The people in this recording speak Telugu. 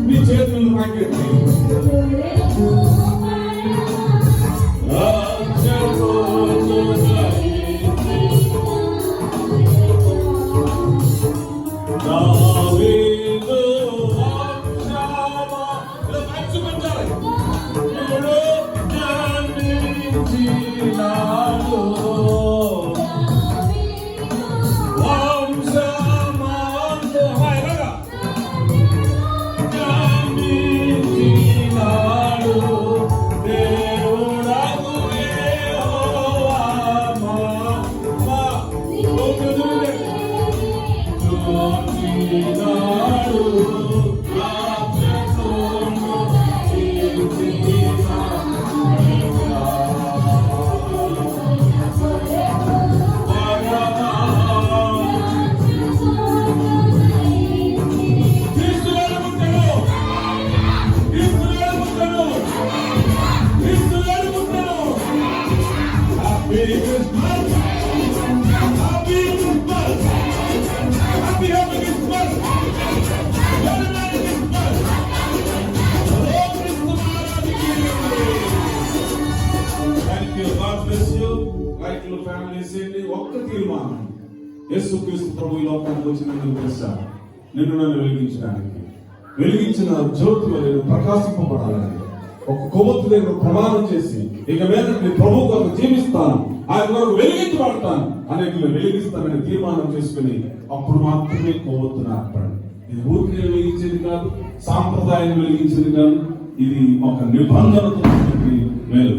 మీ చేతులను పైకెత్తి ఒక్క తీర్మానం యేసుక్రీస్తు ప్రభు ఈ లోకానికి వచ్చినందుకు తెలుసా నిన్ను నన్ను వెలిగించడానికి వెలిగించిన జ్యోతి నేను ప్రకాశింపబడాలని ఒక కొవ్వొత్తు దగ్గర ప్రమాణం చేసి ఇక మీద నీ ప్రభు కొరకు జీవిస్తాను ఆయన కొరకు వెలిగించబడతాను అనేటిలో వెలిగిస్తానని తీర్మానం చేసుకుని అప్పుడు మాత్రమే కొవ్వొత్తున ఆర్పండి. ఇది ఊరికి వెలిగించేది కాదు, సాంప్రదాయం వెలిగించేది కాదు, ఇది ఒక నిబంధనతో మేలు.